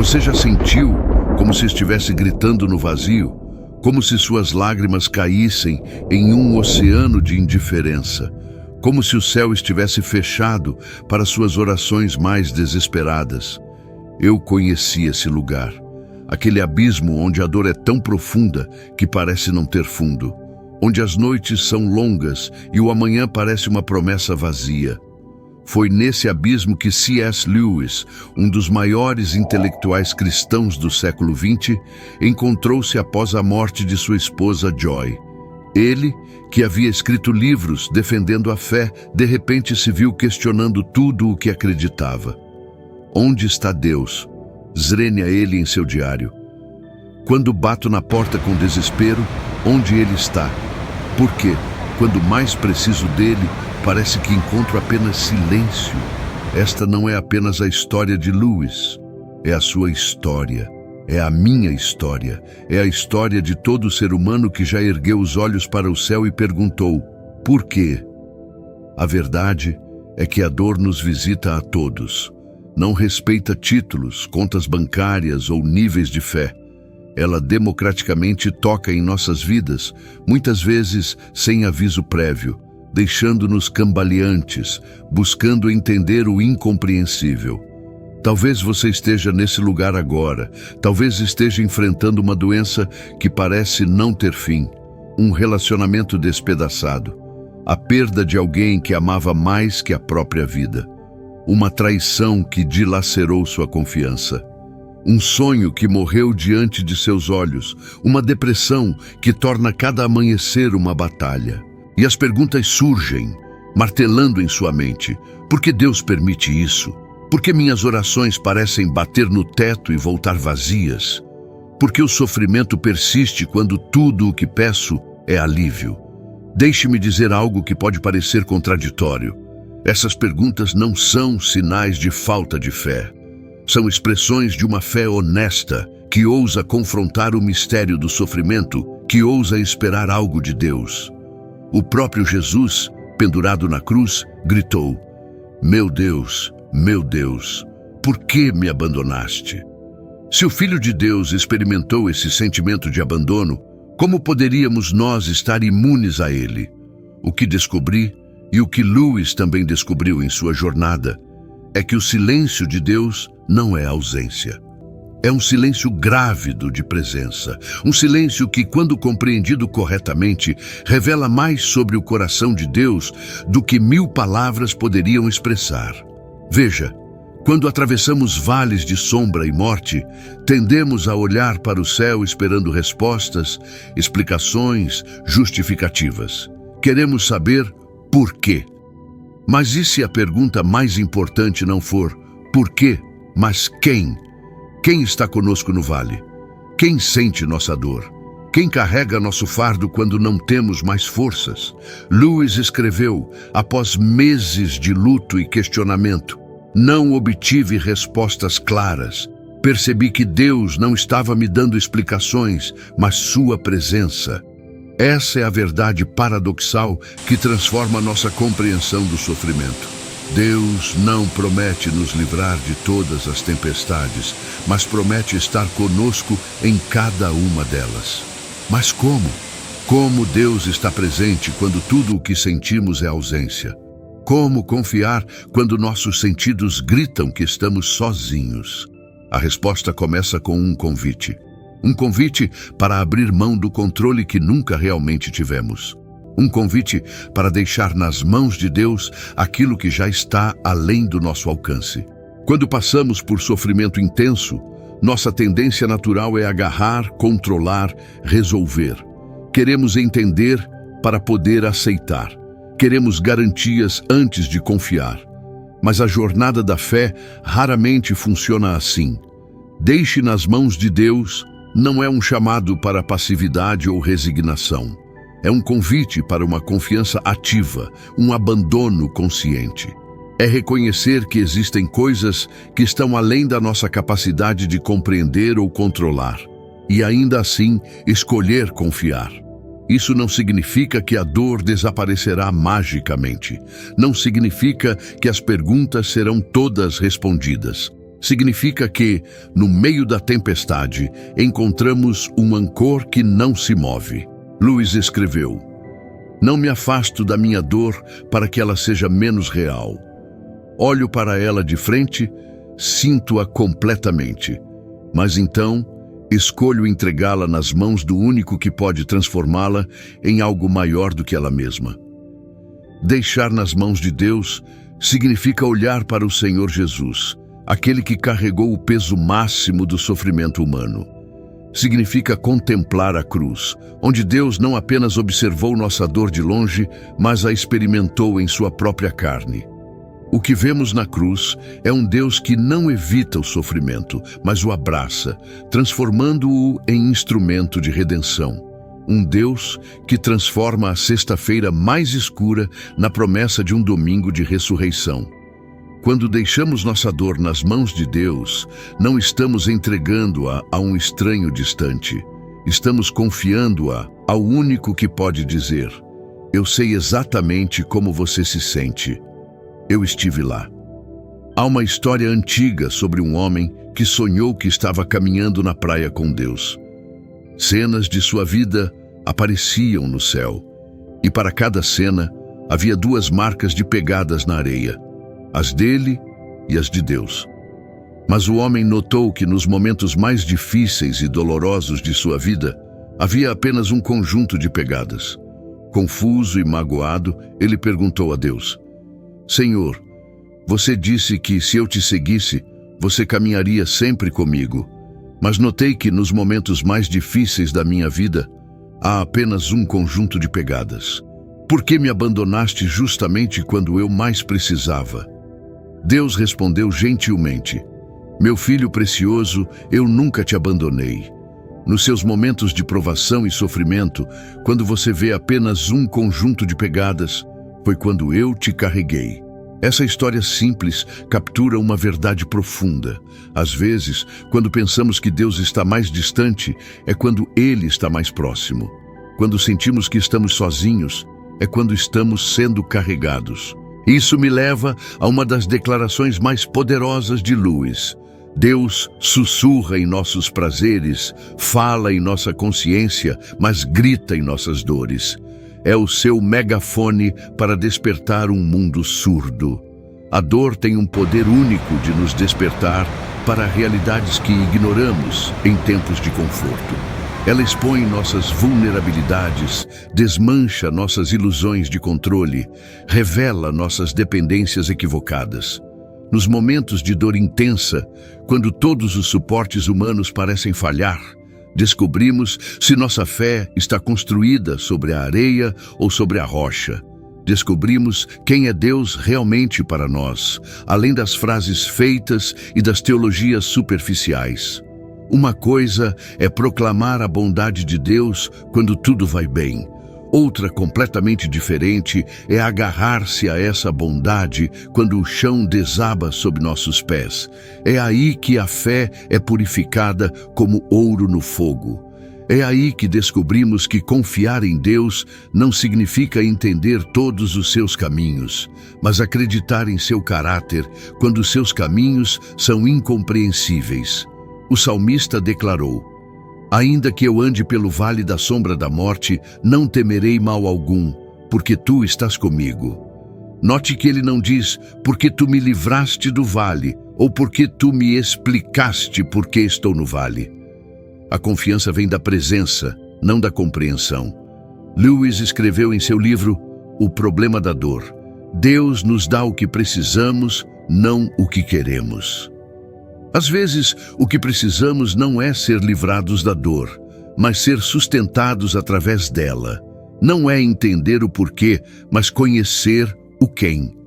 Você já sentiu como se estivesse gritando no vazio? Como se suas lágrimas caíssem em um oceano de indiferença? Como se o céu estivesse fechado para suas orações mais desesperadas? Eu conheci esse lugar. Aquele abismo onde a dor é tão profunda que parece não ter fundo. Onde as noites são longas e o amanhã parece uma promessa vazia. Foi nesse abismo que C.S. Lewis, um dos maiores intelectuais cristãos do século XX, encontrou-se após a morte de sua esposa Joy. Ele, que havia escrito livros defendendo a fé, de repente se viu questionando tudo o que acreditava. Onde está Deus? Zrenia ele em seu diário. Quando bato na porta com desespero, onde ele está? Por quê? Quando mais preciso dele, parece que encontro apenas silêncio. Esta não é apenas a história de Lewis. É a sua história. É a minha história. É a história de todo ser humano que já ergueu os olhos para o céu e perguntou: por quê? A verdade é que a dor nos visita a todos. Não respeita títulos, contas bancárias ou níveis de fé. Ela democraticamente toca em nossas vidas, muitas vezes sem aviso prévio, deixando-nos cambaleantes, buscando entender o incompreensível. Talvez você esteja nesse lugar agora, talvez esteja enfrentando uma doença que parece não ter fim, um relacionamento despedaçado, a perda de alguém que amava mais que a própria vida, uma traição que dilacerou sua confiança. Um sonho que morreu diante de seus olhos, uma depressão que torna cada amanhecer uma batalha. E as perguntas surgem, martelando em sua mente: por que Deus permite isso? Por que minhas orações parecem bater no teto e voltar vazias? Por que o sofrimento persiste quando tudo o que peço é alívio? Deixe-me dizer algo que pode parecer contraditório. Essas perguntas não são sinais de falta de fé. São expressões de uma fé honesta, que ousa confrontar o mistério do sofrimento, que ousa esperar algo de Deus. O próprio Jesus, pendurado na cruz, gritou: meu Deus, por que me abandonaste? Se o Filho de Deus experimentou esse sentimento de abandono, como poderíamos nós estar imunes a ele? O que descobri, e o que Lewis também descobriu em sua jornada, é que o silêncio de Deus não é ausência. É um silêncio grávido de presença, um silêncio que, quando compreendido corretamente, revela mais sobre o coração de Deus do que 1000 palavras poderiam expressar. Veja, quando atravessamos vales de sombra e morte, tendemos a olhar para o céu esperando respostas, explicações, justificativas. Queremos saber por quê. Mas e se a pergunta mais importante não for por quê, mas quem? Quem está conosco no vale? Quem sente nossa dor? Quem carrega nosso fardo quando não temos mais forças? Lewis escreveu: após meses de luto e questionamento, não obtive respostas claras. Percebi que Deus não estava me dando explicações, mas sua presença. Essa é a verdade paradoxal que transforma nossa compreensão do sofrimento. Deus não promete nos livrar de todas as tempestades, mas promete estar conosco em cada uma delas. Mas como? Como Deus está presente quando tudo o que sentimos é ausência? Como confiar quando nossos sentidos gritam que estamos sozinhos? A resposta começa com um convite. Um convite para abrir mão do controle que nunca realmente tivemos. Um convite para deixar nas mãos de Deus aquilo que já está além do nosso alcance. Quando passamos por sofrimento intenso, nossa tendência natural é agarrar, controlar, resolver. Queremos entender para poder aceitar. Queremos garantias antes de confiar. Mas a jornada da fé raramente funciona assim. Deixe nas mãos de Deus não é um chamado para passividade ou resignação. É um convite para uma confiança ativa, um abandono consciente. É reconhecer que existem coisas que estão além da nossa capacidade de compreender ou controlar, e ainda assim escolher confiar. Isso não significa que a dor desaparecerá magicamente. Não significa que as perguntas serão todas respondidas. Significa que, no meio da tempestade, encontramos um ancor que não se move. Lewis escreveu: "Não me afasto da minha dor para que ela seja menos real. Olho para ela de frente, sinto-a completamente, mas então escolho entregá-la nas mãos do único que pode transformá-la em algo maior do que ela mesma." Deixar nas mãos de Deus significa olhar para o Senhor Jesus, aquele que carregou o peso máximo do sofrimento humano. Significa contemplar a cruz, onde Deus não apenas observou nossa dor de longe, mas a experimentou em sua própria carne. O que vemos na cruz é um Deus que não evita o sofrimento, mas o abraça, transformando-o em instrumento de redenção. Um Deus que transforma a sexta-feira mais escura na promessa de um domingo de ressurreição. Quando deixamos nossa dor nas mãos de Deus, não estamos entregando-a a um estranho distante. Estamos confiando-a ao único que pode dizer: "Eu sei exatamente como você se sente. Eu estive lá." Há uma história antiga sobre um homem que sonhou que estava caminhando na praia com Deus. Cenas de sua vida apareciam no céu, e para cada cena havia 2 marcas de pegadas na areia, as dele e as de Deus. Mas o homem notou que nos momentos mais difíceis e dolorosos de sua vida, havia apenas um conjunto de pegadas. Confuso e magoado, ele perguntou a Deus: "Senhor, você disse que se eu te seguisse, você caminharia sempre comigo. Mas notei que nos momentos mais difíceis da minha vida, há apenas um conjunto de pegadas. Por que me abandonaste justamente quando eu mais precisava?" Deus respondeu gentilmente: "Meu filho precioso, eu nunca te abandonei. Nos seus momentos de provação e sofrimento, quando você vê apenas um conjunto de pegadas, foi quando eu te carreguei." Essa história simples captura uma verdade profunda. Às vezes, quando pensamos que Deus está mais distante, é quando Ele está mais próximo. Quando sentimos que estamos sozinhos, é quando estamos sendo carregados. Isso me leva a uma das declarações mais poderosas de Lewis: Deus sussurra em nossos prazeres, fala em nossa consciência, mas grita em nossas dores. É o seu megafone para despertar um mundo surdo. A dor tem um poder único de nos despertar para realidades que ignoramos em tempos de conforto. Ela expõe nossas vulnerabilidades, desmancha nossas ilusões de controle, revela nossas dependências equivocadas. Nos momentos de dor intensa, quando todos os suportes humanos parecem falhar, descobrimos se nossa fé está construída sobre a areia ou sobre a rocha. Descobrimos quem é Deus realmente para nós, além das frases feitas e das teologias superficiais. Uma coisa é proclamar a bondade de Deus quando tudo vai bem. Outra, completamente diferente, é agarrar-se a essa bondade quando o chão desaba sob nossos pés. É aí que a fé é purificada como ouro no fogo. É aí que descobrimos que confiar em Deus não significa entender todos os seus caminhos, mas acreditar em seu caráter quando seus caminhos são incompreensíveis. O salmista declarou: "Ainda que eu ande pelo vale da sombra da morte, não temerei mal algum, porque tu estás comigo." Note que ele não diz: "porque tu me livraste do vale", ou "porque tu me explicaste por que estou no vale." A confiança vem da presença, não da compreensão. Lewis escreveu em seu livro O Problema da Dor: "Deus nos dá o que precisamos, não o que queremos." Às vezes, o que precisamos não é ser livrados da dor, mas ser sustentados através dela. Não é entender o porquê, mas conhecer o quem.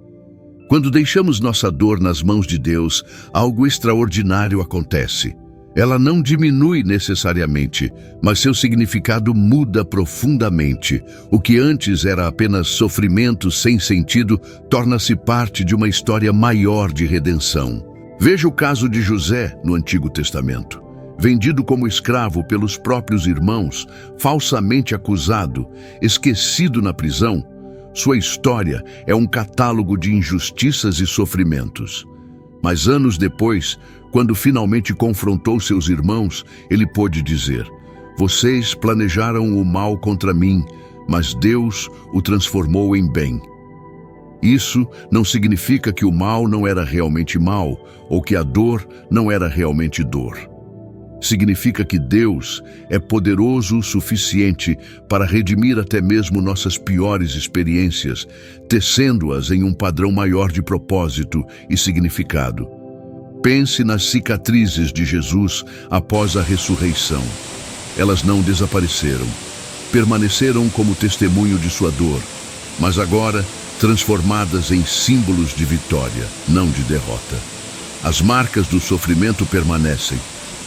Quando deixamos nossa dor nas mãos de Deus, algo extraordinário acontece. Ela não diminui necessariamente, mas seu significado muda profundamente. O que antes era apenas sofrimento sem sentido, torna-se parte de uma história maior de redenção. Veja o caso de José no Antigo Testamento. Vendido como escravo pelos próprios irmãos, falsamente acusado, esquecido na prisão, sua história é um catálogo de injustiças e sofrimentos. Mas anos depois, quando finalmente confrontou seus irmãos, ele pôde dizer: vocês planejaram o mal contra mim, mas Deus o transformou em bem. Isso não significa que o mal não era realmente mal, ou que a dor não era realmente dor. Significa que Deus é poderoso o suficiente para redimir até mesmo nossas piores experiências, tecendo-as em um padrão maior de propósito e significado. Pense nas cicatrizes de Jesus após a ressurreição. Elas não desapareceram. Permaneceram como testemunho de sua dor, mas agora transformadas em símbolos de vitória, não de derrota. As marcas do sofrimento permanecem,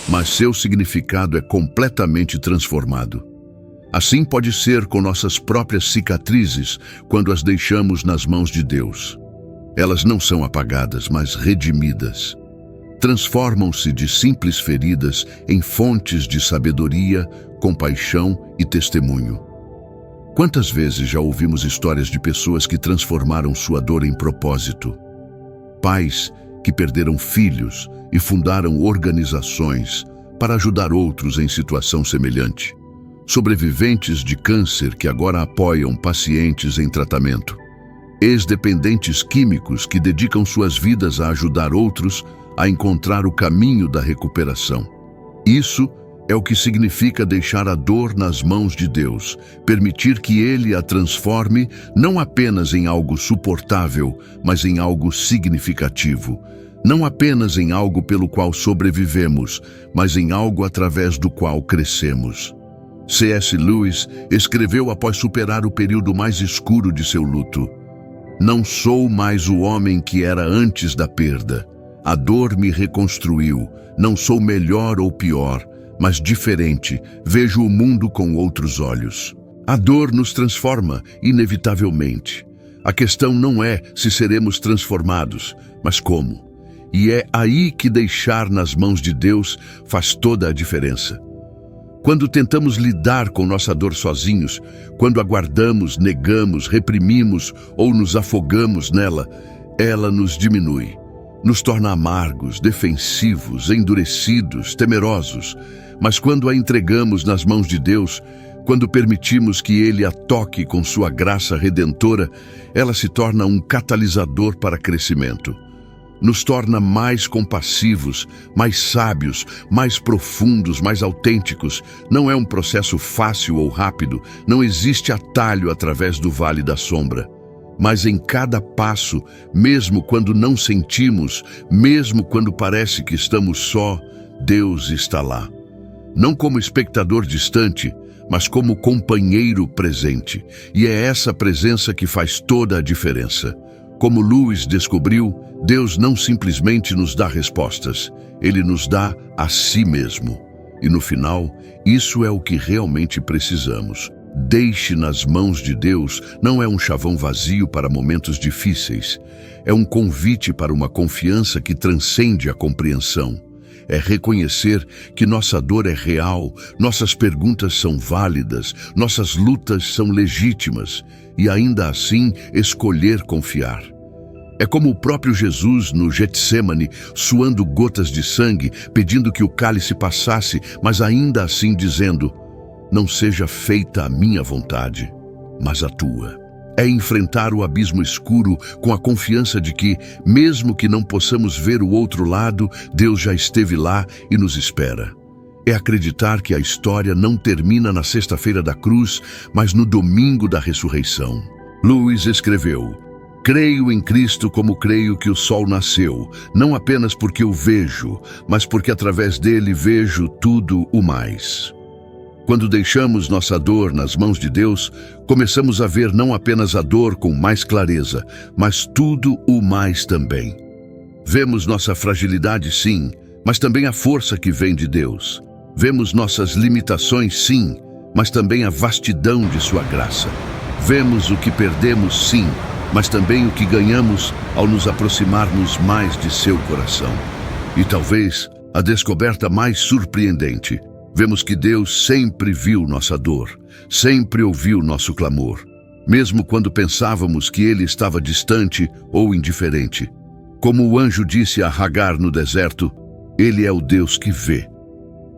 mas seu significado é completamente transformado. Assim pode ser com nossas próprias cicatrizes quando as deixamos nas mãos de Deus. Elas não são apagadas, mas redimidas. Transformam-se de simples feridas em fontes de sabedoria, compaixão e testemunho. Quantas vezes já ouvimos histórias de pessoas que transformaram sua dor em propósito? Pais que perderam filhos e fundaram organizações para ajudar outros em situação semelhante. Sobreviventes de câncer que agora apoiam pacientes em tratamento. Ex-dependentes químicos que dedicam suas vidas a ajudar outros a encontrar o caminho da recuperação. Isso é o que significa deixar a dor nas mãos de Deus, permitir que Ele a transforme não apenas em algo suportável, mas em algo significativo. Não apenas em algo pelo qual sobrevivemos, mas em algo através do qual crescemos. C.S. Lewis escreveu após superar o período mais escuro de seu luto: não sou mais o homem que era antes da perda. A dor me reconstruiu. Não sou melhor ou pior, mas diferente. Vejo o mundo com outros olhos. A dor nos transforma, inevitavelmente. A questão não é se seremos transformados, mas como. E é aí que deixar nas mãos de Deus faz toda a diferença. Quando tentamos lidar com nossa dor sozinhos, quando aguardamos, negamos, reprimimos ou nos afogamos nela, ela nos diminui. Nos torna amargos, defensivos, endurecidos, temerosos. Mas quando a entregamos nas mãos de Deus, quando permitimos que Ele a toque com sua graça redentora, ela se torna um catalisador para crescimento. Nos torna mais compassivos, mais sábios, mais profundos, mais autênticos. Não é um processo fácil ou rápido, não existe atalho através do vale da sombra. Mas em cada passo, mesmo quando não sentimos, mesmo quando parece que estamos só, Deus está lá. Não como espectador distante, mas como companheiro presente. E é essa presença que faz toda a diferença. Como Lewis descobriu, Deus não simplesmente nos dá respostas, Ele nos dá a si mesmo. E no final, isso é o que realmente precisamos. Deixe nas mãos de Deus não é um chavão vazio para momentos difíceis. É um convite para uma confiança que transcende a compreensão. É reconhecer que nossa dor é real, nossas perguntas são válidas, nossas lutas são legítimas e ainda assim escolher confiar. É como o próprio Jesus no Getsêmani, suando gotas de sangue, pedindo que o cálice passasse, mas ainda assim dizendo: não seja feita a minha vontade, mas a tua. É enfrentar o abismo escuro com a confiança de que, mesmo que não possamos ver o outro lado, Deus já esteve lá e nos espera. É acreditar que a história não termina na sexta-feira da cruz, mas no domingo da ressurreição. Lewis escreveu: creio em Cristo como creio que o sol nasceu, não apenas porque o vejo, mas porque através dele vejo tudo o mais. Quando deixamos nossa dor nas mãos de Deus, começamos a ver não apenas a dor com mais clareza, mas tudo o mais também. Vemos nossa fragilidade, sim, mas também a força que vem de Deus. Vemos nossas limitações, sim, mas também a vastidão de sua graça. Vemos o que perdemos, sim, mas também o que ganhamos ao nos aproximarmos mais de seu coração. E talvez a descoberta mais surpreendente: vemos que Deus sempre viu nossa dor, sempre ouviu nosso clamor, mesmo quando pensávamos que Ele estava distante ou indiferente. Como o anjo disse a Hagar no deserto, ele é o Deus que vê.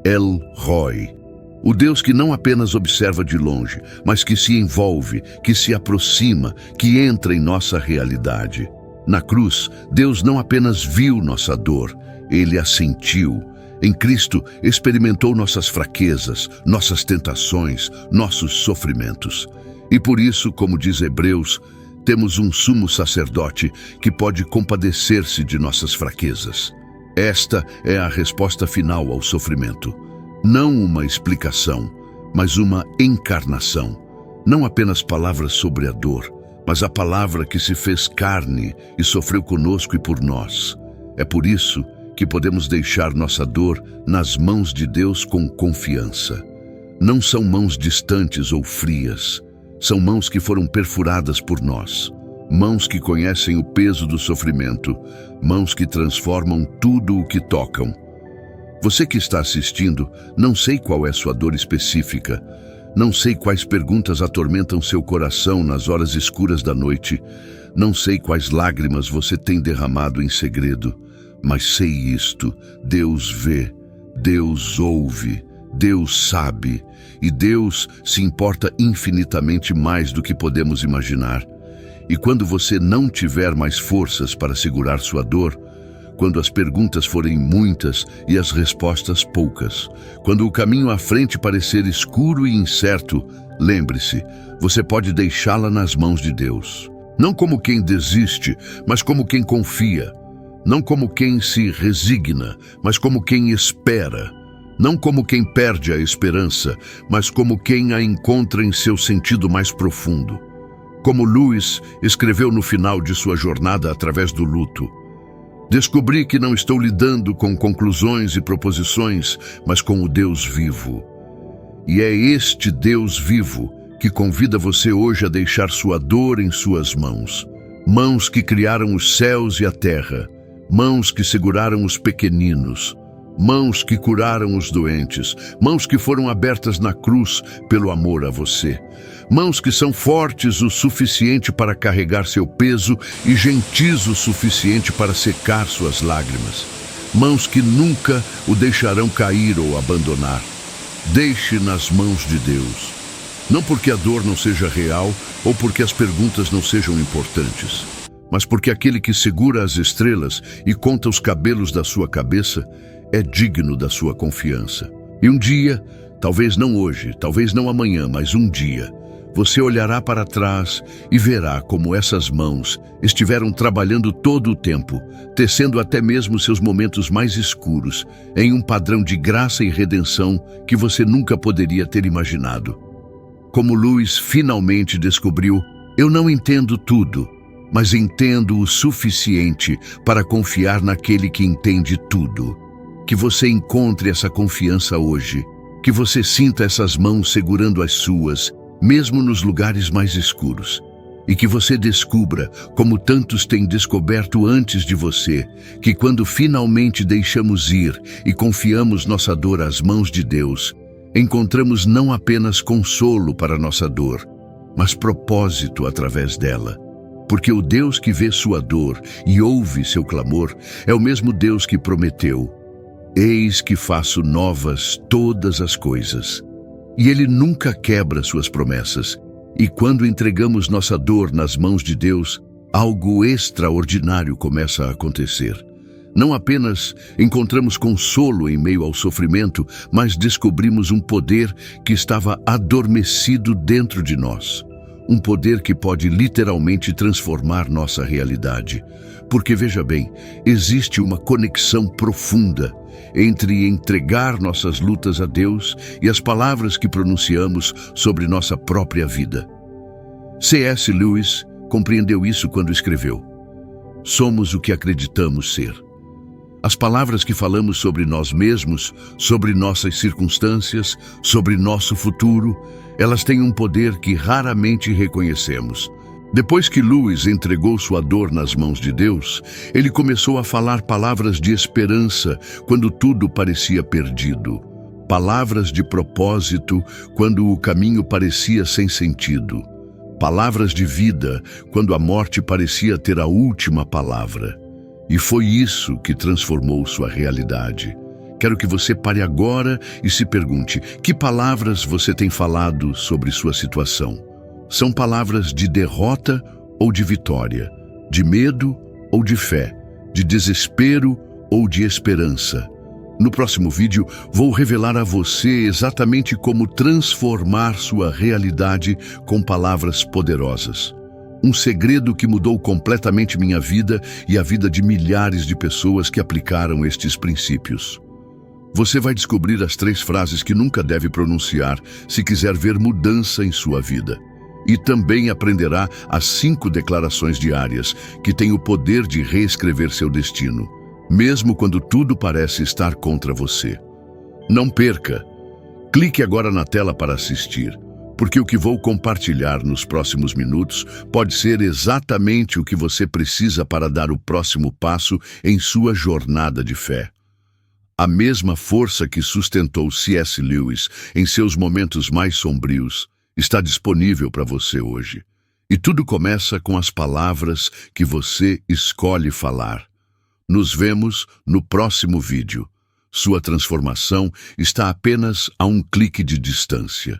El Roi. O Deus que não apenas observa de longe, mas que se envolve, que se aproxima, que entra em nossa realidade. Na cruz, Deus não apenas viu nossa dor, Ele a sentiu. Em Cristo, experimentou nossas fraquezas, nossas tentações, nossos sofrimentos. E por isso, como diz Hebreus, temos um sumo sacerdote que pode compadecer-se de nossas fraquezas. Esta é a resposta final ao sofrimento. Não uma explicação, mas uma encarnação. Não apenas palavras sobre a dor, mas a palavra que se fez carne e sofreu conosco e por nós. É por isso que podemos deixar nossa dor nas mãos de Deus com confiança. Não são mãos distantes ou frias, são mãos que foram perfuradas por nós. Mãos que conhecem o peso do sofrimento, mãos que transformam tudo o que tocam. Você que está assistindo, não sei qual é sua dor específica, não sei quais perguntas atormentam seu coração nas horas escuras da noite, não sei quais lágrimas você tem derramado em segredo, mas sei isto: Deus vê, Deus ouve, Deus sabe, e Deus se importa infinitamente mais do que podemos imaginar. E quando você não tiver mais forças para segurar sua dor, quando as perguntas forem muitas e as respostas poucas, quando o caminho à frente parecer escuro e incerto, lembre-se, você pode deixá-la nas mãos de Deus. Não como quem desiste, mas como quem confia. Não como quem se resigna, mas como quem espera. Não como quem perde a esperança, mas como quem a encontra em seu sentido mais profundo. Como Lewis escreveu no final de sua jornada através do luto: descobri que não estou lidando com conclusões e proposições, mas com o Deus vivo. E é este Deus vivo que convida você hoje a deixar sua dor em suas mãos. Mãos que criaram os céus e a terra. Mãos que seguraram os pequeninos. Mãos que curaram os doentes. Mãos que foram abertas na cruz pelo amor a você. Mãos que são fortes o suficiente para carregar seu peso e gentis o suficiente para secar suas lágrimas. Mãos que nunca o deixarão cair ou abandonar. Deixe nas mãos de Deus. Não porque a dor não seja real ou porque as perguntas não sejam importantes, mas porque aquele que segura as estrelas e conta os cabelos da sua cabeça é digno da sua confiança. E um dia, talvez não hoje, talvez não amanhã, mas um dia, você olhará para trás e verá como essas mãos estiveram trabalhando todo o tempo, tecendo até mesmo seus momentos mais escuros, em um padrão de graça e redenção que você nunca poderia ter imaginado. Como Lewis finalmente descobriu, eu não entendo tudo, mas entendo o suficiente para confiar naquele que entende tudo. Que você encontre essa confiança hoje, que você sinta essas mãos segurando as suas, mesmo nos lugares mais escuros, e que você descubra, como tantos têm descoberto antes de você, que quando finalmente deixamos ir e confiamos nossa dor às mãos de Deus, encontramos não apenas consolo para nossa dor, mas propósito através dela. Porque o Deus que vê sua dor e ouve seu clamor é o mesmo Deus que prometeu: eis que faço novas todas as coisas. E Ele nunca quebra suas promessas. E quando entregamos nossa dor nas mãos de Deus, algo extraordinário começa a acontecer. Não apenas encontramos consolo em meio ao sofrimento, mas descobrimos um poder que estava adormecido dentro de nós. Um poder que pode literalmente transformar nossa realidade. Porque, veja bem, existe uma conexão profunda entre entregar nossas lutas a Deus e as palavras que pronunciamos sobre nossa própria vida. C.S. Lewis compreendeu isso quando escreveu: somos o que acreditamos ser. As palavras que falamos sobre nós mesmos, sobre nossas circunstâncias, sobre nosso futuro, elas têm um poder que raramente reconhecemos. Depois que Lewis entregou sua dor nas mãos de Deus, ele começou a falar palavras de esperança quando tudo parecia perdido. Palavras de propósito quando o caminho parecia sem sentido. Palavras de vida quando a morte parecia ter a última palavra. E foi isso que transformou sua realidade. Quero que você pare agora e se pergunte: que palavras você tem falado sobre sua situação? São palavras de derrota ou de vitória? De medo ou de fé? De desespero ou de esperança? No próximo vídeo, vou revelar a você exatamente como transformar sua realidade com palavras poderosas. Um segredo que mudou completamente minha vida e a vida de milhares de pessoas que aplicaram estes princípios. Você vai descobrir as 3 frases que nunca deve pronunciar se quiser ver mudança em sua vida. E também aprenderá as 5 declarações diárias que têm o poder de reescrever seu destino, mesmo quando tudo parece estar contra você. Não perca! Clique agora na tela para assistir, porque o que vou compartilhar nos próximos minutos pode ser exatamente o que você precisa para dar o próximo passo em sua jornada de fé. A mesma força que sustentou C.S. Lewis em seus momentos mais sombrios está disponível para você hoje. E tudo começa com as palavras que você escolhe falar. Nos vemos no próximo vídeo. Sua transformação está apenas a um clique de distância.